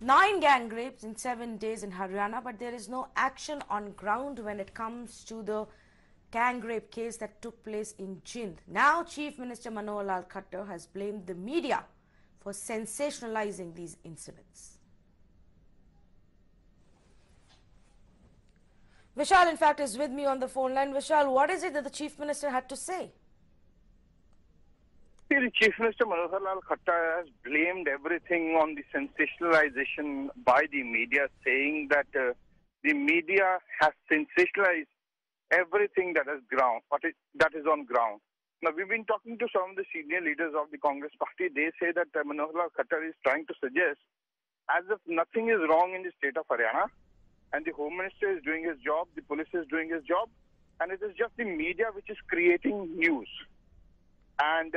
9 gang rapes in 7 days in Haryana, but there is no action on ground when it comes to the gang rape case that took place in Jind. Now, Chief Minister Manohar Lal Khattar has blamed the media for sensationalizing these incidents. Vishal, in fact, is with me on the phone line. Vishal, what is it that the Chief Minister had to say? The Chief Minister Manohar Lal Khattar has blamed everything on the sensationalization by the media, saying that the media has sensationalized everything that is on ground. Now, we've been talking to some of the senior leaders of the Congress party. They say that Manohar Lal Khattar is trying to suggest as if nothing is wrong in the state of Haryana, and the Home Minister is doing his job, the police is doing his job, and it is just the media which is creating news. And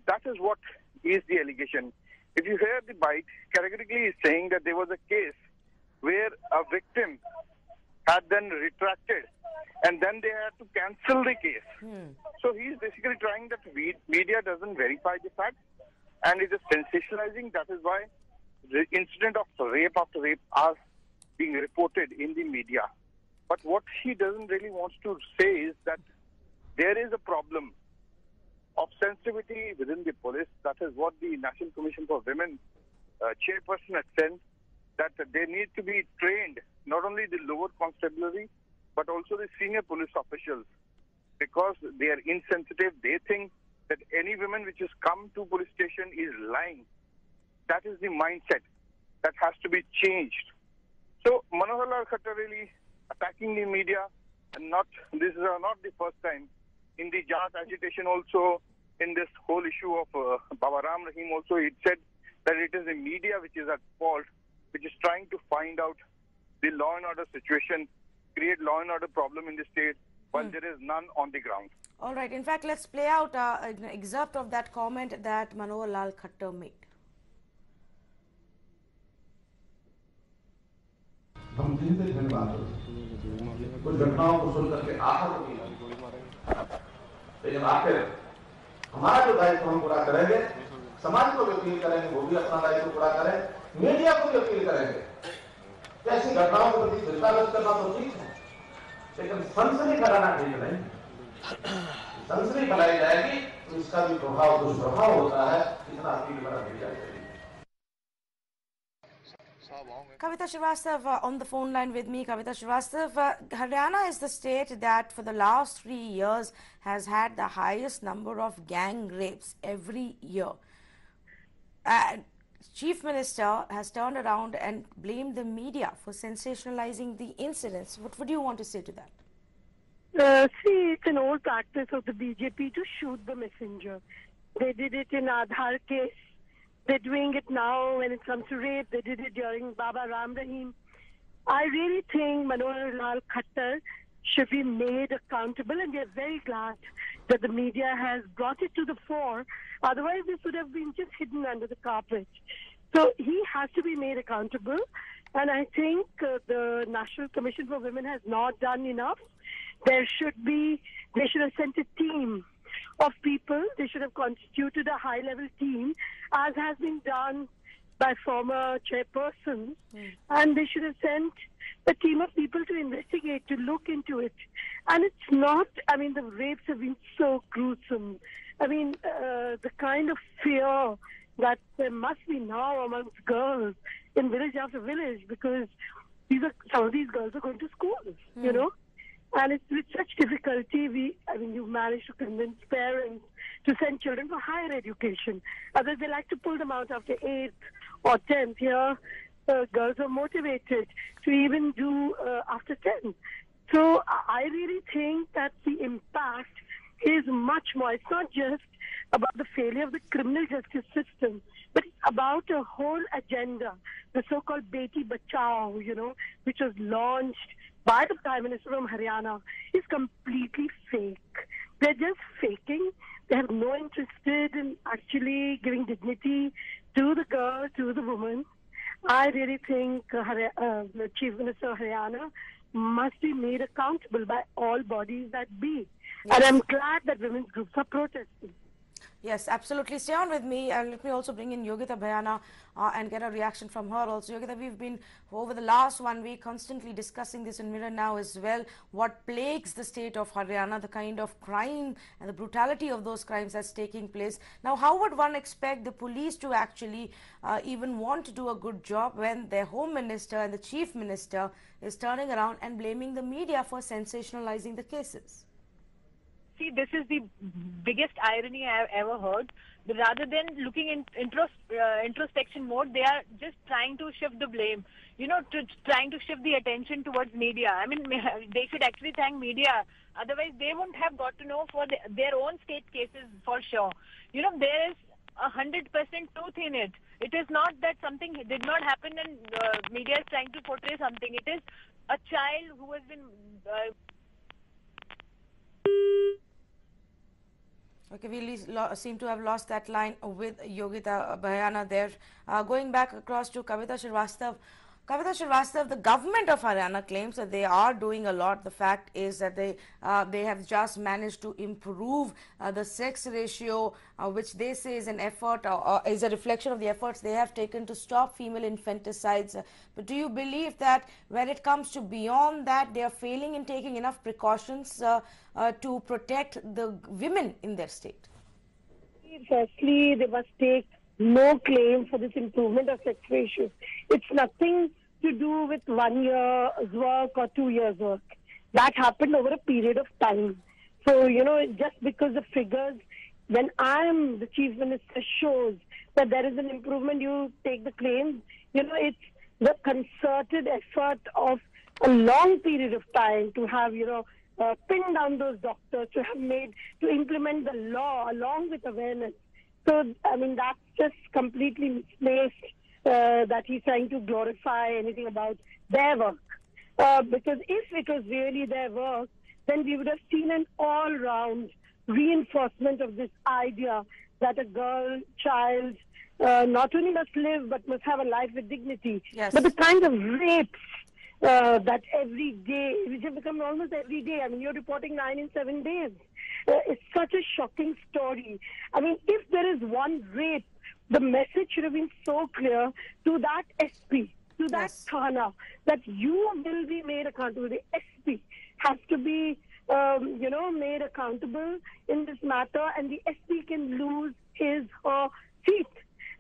that is what is the allegation. If you hear the bite, categorically is saying that there was a case where a victim had then retracted and then they had to cancel the case. So he is basically trying that media doesn't verify the facts and it is sensationalizing. That is why the incident of rape after rape are being reported in the media. But what he doesn't really want to say is that there is a problem of sensitivity within the police. That is what the National Commission for Women chairperson has said, that they need to be trained, not only the lower constabulary, but also the senior police officials, because they are insensitive. They think that any woman which has come to police station is lying. That is the mindset that has to be changed. So Manohar Lal Khattar really attacking the media, and this is not the first time. In the Jat agitation also, in this whole issue of Baba Ram Rahim also, it said that it is the media which is at fault, which is trying to find out the law and order situation, create law and order problem in the state, while there is none on the ground. All right. In fact, let's play out an excerpt of that comment that Manohar Lal Khattar made. कुछ घटनाओं को सुनकर के आखिर होती है, लेकिन आखिर हमारा जो दायित्व हम पूरा करेंगे, समाज को भी अपील करेंगे, वो भी अपना दायित्व पूरा करें, मीडिया को भी अपील करेंगे। ऐसी घटनाओं के प्रति चिंता व्यक्त करना तो ठीक है, लेकिन सनसनी फैलाना ठीक नहीं। सनसनी फैलाई जाएगी तो इसका भी प्रभाव दुष्प्रभाव होता है। इतना अपील मेरा मीडिया से। Kavita Srivastav on the phone line with me. Kavita Srivastav, Haryana is the state that for the last 3 years has had the highest number of gang rapes every year. Chief Minister has turned around and blamed the media for sensationalizing the incidents. What would you want to say to that? See, it's an old practice of the BJP to shoot the messenger. They did it in Aadhaar case. They're doing it now when it comes to rape. They did it during Baba Ram Rahim. I really think Manohar Lal Khattar should be made accountable, and we are very glad that the media has brought it to the fore. Otherwise, this would have been just hidden under the carpet. So he has to be made accountable, and I think the National Commission for Women has not done enough. They should have sent a team of people. They should have constituted a high-level team, as has been done by former chairpersons, and they should have sent a team of people to investigate, to look into it. And it's not, the rapes have been so gruesome. The kind of fear that there must be now amongst girls in village after village, because some of these girls are going to school, you know. And it's with such difficulty you've managed to convince parents to send children for higher education. Others, they like to pull them out after 8th or 10th. Here, girls are motivated to even do after 10. So I really think that the impact is much more. It's not just about the failure of the criminal justice system, but it's about a whole agenda, the so-called Beti Bachao, which was launched by the Prime Minister from Haryana, is completely fake. They're just faking. They have no interest in actually giving dignity to the girl, to the woman. I really think the Chief Minister of Haryana must be made accountable by all bodies that be. Yes. And I'm glad that women's groups are protesting. Yes, absolutely. Stay on with me, and let me also bring in Yogita Bhayana and get a reaction from her also. Yogita, we've been over the last 1 week constantly discussing this in Mirror Now as well. What plagues the state of Haryana, the kind of crime and the brutality of those crimes that's taking place. Now, how would one expect the police to actually even want to do a good job when their home minister and the chief minister is turning around and blaming the media for sensationalizing the cases? See, this is the biggest irony I've ever heard. Rather than looking in introspection mode, they are just trying to shift the blame. Trying to shift the attention towards media. I mean, they should actually thank media. Otherwise, they wouldn't have got to know for their own state cases for sure. There is 100% truth in it. It is not that something did not happen and media is trying to portray something. It is a child who has been Okay, we seem to have lost that line with Yogita Bhayana there. Going back across to Kavita Srivastava. Kavita Srivastava, the government of Haryana claims that they are doing a lot. The fact is that they have just managed to improve the sex ratio, which they say is an effort or is a reflection of the efforts they have taken to stop female infanticides. But do you believe that when it comes to beyond that, they are failing in taking enough precautions to protect the women in their state? Firstly, they must take no claim for this improvement of sex ratios. It's nothing to do with 1 year's work or 2 years' work. That happened over a period of time. So, just because the figures, when I'm the chief minister, shows that there is an improvement, you take the claim. It's the concerted effort of a long period of time to have, pin down those doctors, to implement the law along with awareness. So, I mean, that's just completely misplaced that he's trying to glorify anything about their work. Because if it was really their work, then we would have seen an all-round reinforcement of this idea that a girl, child, not only must live, but must have a life with dignity. Yes. But the kind of rapes that every day, which have become almost every day. I mean, you're reporting 9 in 7 days. It's such a shocking story. I mean, if there is one rape, the message should have been so clear to that SP, to that Thana, that you will be made accountable. The SP has to be, made accountable in this matter, and the SP can lose his or seat.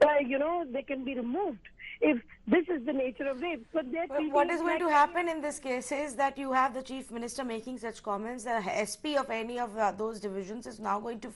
They can be removed if this is the nature of rape. But what is going to happen in this case is that you have the chief minister making such comments. The SP of any of those divisions is now going to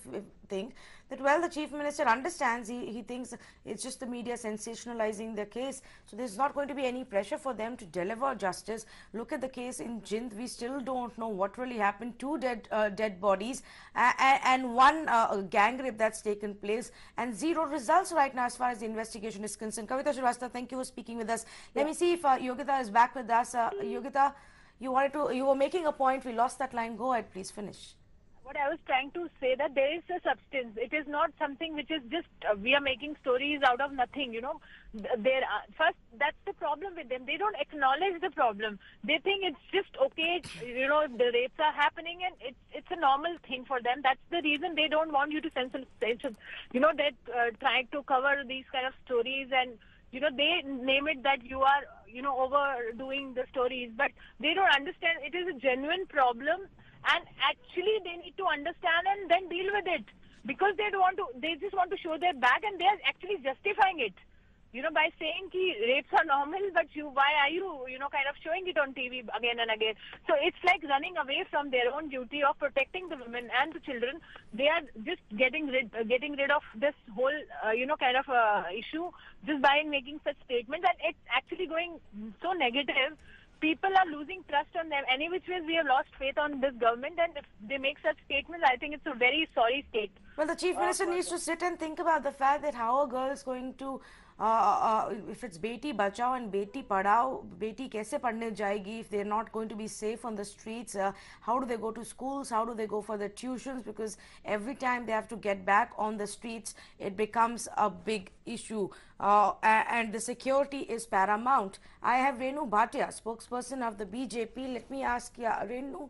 think that, well, the chief minister understands, he thinks it's just the media sensationalizing the case, so there's not going to be any pressure for them to deliver justice. Look at the case in Jind. We still don't know what really happened. 2 dead bodies and one gang rape that's taken place, and 0 results right now as far as the investigation is concerned. Kavita Srivastava, thank you for speaking with us. Let me see if Yogita is back with us. Yogita, you were making a point. We lost that line. Go ahead, please finish. What I was trying to say, that there is a substance. It is not something which is just we are making stories out of nothing. First, that's the problem with them. They don't acknowledge the problem. They think it's just okay. The rapes are happening and it's a normal thing for them. That's the reason they don't want you to censor. They're trying to cover these kind of stories, and they name it that you are overdoing the stories, but they don't understand it is a genuine problem. And actually, they need to understand and then deal with it, because they just want to show their back, and they are actually justifying it, by saying ki rapes are normal, but why are you, kind of showing it on TV again and again? So it's like running away from their own duty of protecting the women and the children. They are just getting rid of this whole, issue just by making such statements, and it's actually going so negative. People are losing trust on them. Any which ways, we have lost faith on this government, and if they make such statements, I think it's a very sorry state. Well, the chief minister needs to sit and think about the fact that how a girl is going to, if it's Beti Bachao and Beti Padhao, Beti kaise padhne jayegi if they're not going to be safe on the streets? How do they go to schools? How do they go for their tuitions? Because every time they have to get back on the streets, it becomes a big issue. And the security is paramount. I have Renu Bhatia, spokesperson of the BJP. Let me ask you, Renu,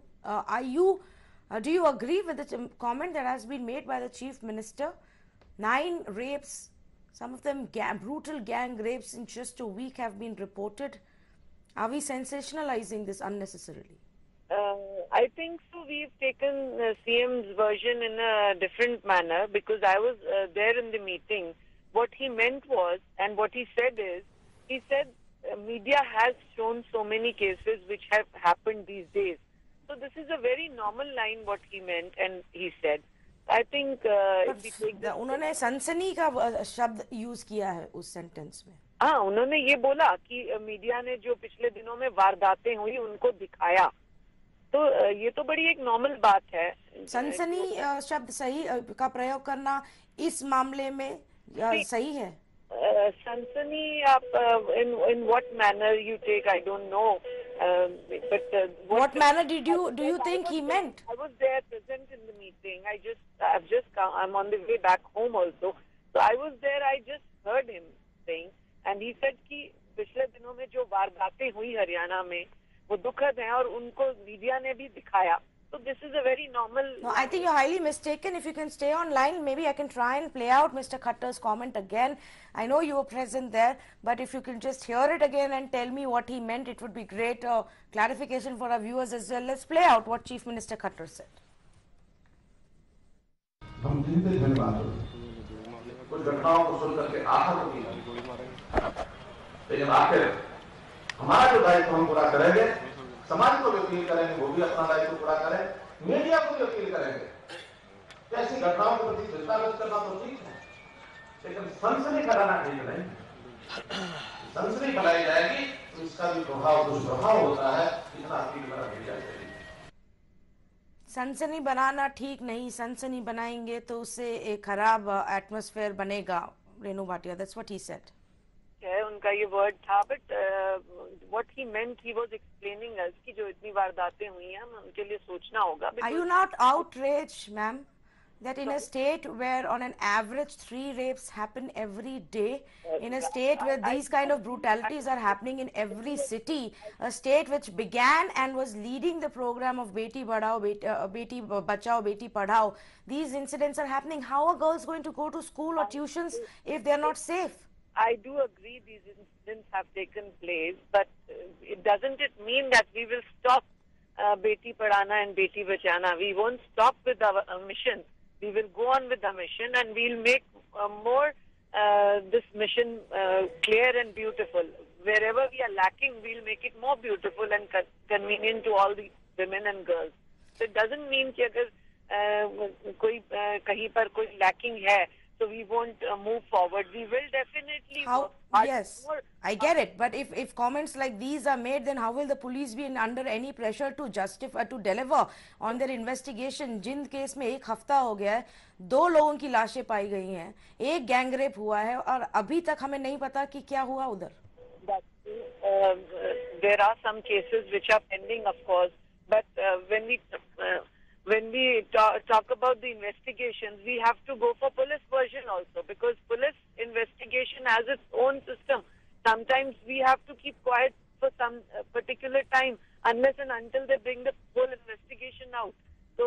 do you agree with the comment that has been made by the chief minister 9 rapes, some of them brutal gang rapes in just a week have been reported. Are we sensationalizing this unnecessarily? I think so. We've taken CM's version in a different manner because I was there in the meeting. What he meant was, and what he said is, he said media has shown so many cases which have happened these days. So this is a very normal line what he meant and he said. I think if we take this, उन्होंने सनसनी का शब्द use किया है उस sentence में. हाँ, उन्होंने ये बोला कि मीडिया ने जो पिछले दिनों में वारदातें हुई उनको दिखाया. तो ये तो बड़ी एक नॉर्मल बात है. सनसनी शब्द सही का प्रयोग करना इस मामले में सही है. Sansani, in what manner you take, I don't know. But what manner do you think he meant? I was there present in the meeting. I'm on the way back home also. So I was there. I just heard him saying, and he said कि पिछले दिनों में जो वारदातें हुई हरियाणा में वो दुखद हैं और उनको मीडिया ने भी दिखाया. So this is a very normal... No, I think you're highly mistaken. If you can stay online, maybe I can try and play out Mr. Khattar's comment again. I know you were present there, but if you can just hear it again and tell me what he meant, it would be great clarification for our viewers as well. Let's play out what Chief Minister Khattar said. हम चिंतित हैं बातों में कुछ घटनाओं को सुनकर के आहत होती है, लेकिन आखिर हमारा जो दायित्व हम पूरा करेंगे, समाज को भी अपील करेंगे वो भी अपना दायित्व पूरा करें, मीडिया को भी अपील करेंगे. ऐसी घटनाओं के प्रति चिंता व्यक्त करना तो ठीक है, लेकिन सनसनी फैलाना ठीक नहीं. सनसनी फैलाई जाएगी तो इसका भी प्रभाव दुष्प्रभाव होता है. इतना अपील मेरा मीडिया से. सनसनी बनाना ठीक नहीं. सनसनी बनाएंगे तो उससे एक खराब एटमॉस्फेयर बनेगा. Renu Bhatia, that's what he said. उनका ये वर्ड था, but what he meant, he was explaining us कि जो इतनी वारदातें हुई हैं हम उनके लिए सोचना होगा. Are you not outraged, ma'am, that in a state where on an average 3 rapes happen every day, in a state where these kind of brutalities are happening in every city, a state which began and was leading the program of Beti Bachao, Beti Padhao, these incidents are happening? How are girls going to go to school or tuitions if they're not safe? I do agree these incidents have taken place, but it doesn't mean that we will stop Beti Padhana and Beti Bachana. We won't stop with our mission. We will go on with the mission and we'll make more this mission clear and beautiful. Wherever we are lacking, we'll make it more beautiful and convenient to all the women and girls. So it doesn't mean कि अगर कोई कहीं पर कोई lacking है, so we won't move forward. We will definitely. Yes, I get it. But if comments like these are made, then how will the police be under any pressure to justify, to deliver on their investigation? Jind case में 1 हफ्ता हो गया है, 2 लोगों की लाशें पाई गई हैं, 1 गैंग रेप हुआ है और अभी तक हमें नहीं पता कि क्या हुआ उधर. There are some cases which are pending, of course, but when we talk about the investigations, we have to go for police version also, because police investigation has its own system. Sometimes we have to keep quiet for some particular time unless and until they bring the whole investigation out. So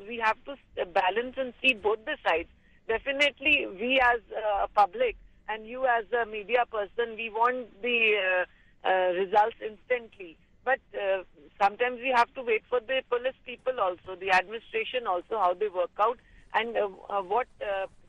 we have to balance and see both the sides. Definitely we as a public and you as a media person, we want the results instantly. But sometimes we have to wait for the police people also, the administration also, how they work out and what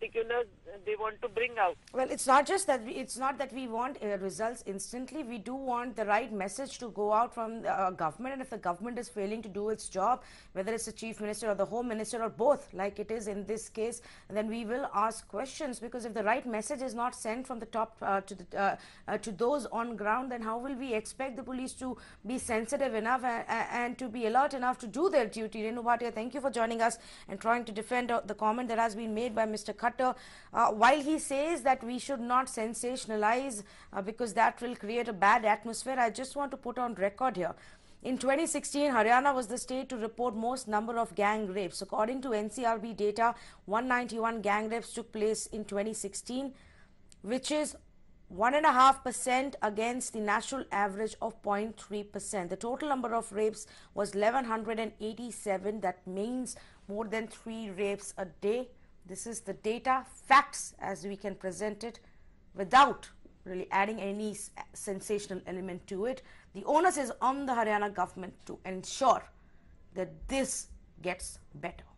particulars they want to bring out. Well, it's not just that it's not that we want results instantly. We do want the right message to go out from the government, and if the government is failing to do its job, whether it's the chief minister or the home minister or both, like it is in this case, then we will ask questions, because if the right message is not sent from the top to those on ground, then how will we expect the police to be sensitive enough and to be alert enough to do their duty? Renu Bhatia, thank you for joining us and trying to defend the comment that has been made by Mr. Khattar. While he says that we should not sensationalize because that will create a bad atmosphere, I just want to put on record here. In 2016, Haryana was the state to report most number of gang rapes. According to NCRB data, 191 gang rapes took place in 2016, which is 1.5% against the national average of 0.3%. The total number of rapes was 1187. That means more than 3 rapes a day. This is the data, facts as we can present it, without really adding any sensational element to it. The onus is on the Haryana government to ensure that this gets better.